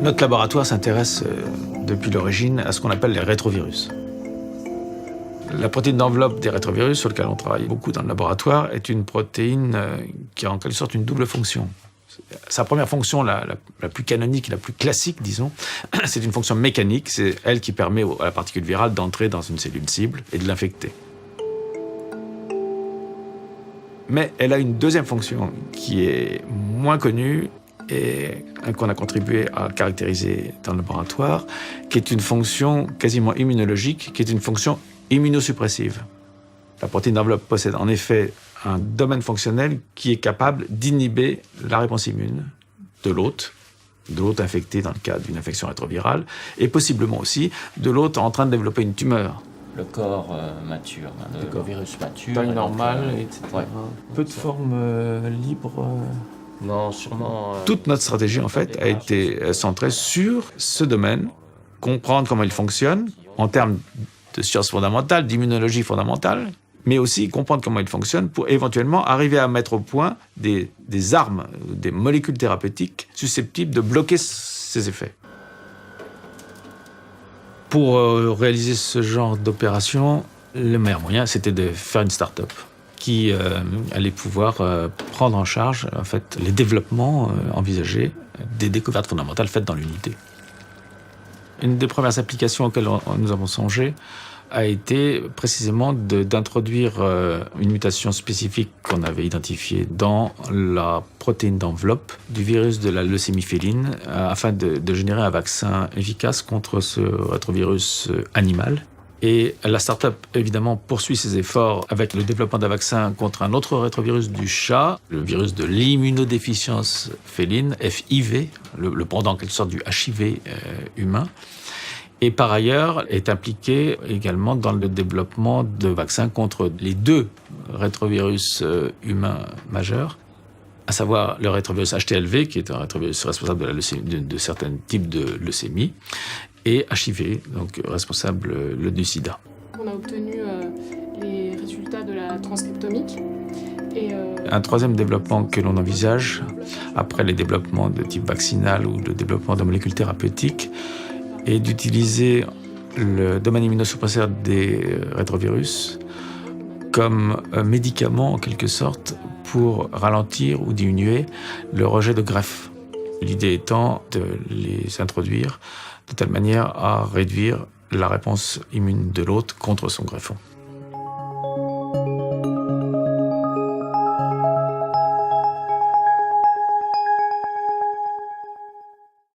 Notre laboratoire s'intéresse depuis l'origine à ce qu'on appelle les rétrovirus. La protéine d'enveloppe des rétrovirus, sur laquelle on travaille beaucoup dans le laboratoire, est une protéine qui a en quelque sorte une double fonction. Sa première fonction, la plus canonique, la plus classique, disons, c'est une fonction mécanique. C'est elle qui permet à la particule virale d'entrer dans une cellule cible et de l'infecter. Mais elle a une deuxième fonction qui est moins connue et qu'on a contribué à caractériser dans le laboratoire, qui est une fonction quasiment immunologique, qui est une fonction immunosuppressive. La protéine d'enveloppe possède en effet un domaine fonctionnel qui est capable d'inhiber la réponse immune de l'hôte infecté dans le cas d'une infection rétrovirale, et possiblement aussi de l'hôte en train de développer une tumeur. Le corps mature, le virus mature. Taille normale, etc. Ouais. Peu de formes libres. Non, sûrement. Toute notre stratégie, en fait, a été centrée sur ce domaine, comprendre comment il fonctionne en termes de sciences fondamentales, d'immunologie fondamentale, mais aussi comprendre comment il fonctionne pour éventuellement arriver à mettre au point des armes, des molécules thérapeutiques susceptibles de bloquer ces effets. Pour réaliser ce genre d'opération, le meilleur moyen, c'était de faire une start-up qui allait pouvoir prendre en charge en fait, les développements envisagés des découvertes fondamentales faites dans l'unité. Une des premières applications auxquelles nous avons songé a été précisément d'introduire une mutation spécifique qu'on avait identifiée dans la protéine d'enveloppe du virus de la leucémie féline afin de générer un vaccin efficace contre ce rétrovirus animal. Et la start-up, évidemment, poursuit ses efforts avec le développement d'un vaccin contre un autre rétrovirus du chat, le virus de l'immunodéficience féline, FIV, le pendant en quelque sorte du HIV humain. Et par ailleurs, est impliqué également dans le développement de vaccins contre les deux rétrovirus humains majeurs, à savoir le rétrovirus HTLV, qui est un rétrovirus responsable de certains types de leucémie, et HIV, donc responsable du sida. On a obtenu les résultats de la transcriptomique. Un troisième développement que l'on envisage, après les développements de type vaccinal ou le développement de molécules thérapeutiques, est d'utiliser le domaine immunosuppresseur des rétrovirus comme médicament, en quelque sorte, pour ralentir ou diminuer le rejet de greffe. L'idée étant de les introduire de telle manière à réduire la réponse immune de l'hôte contre son greffon.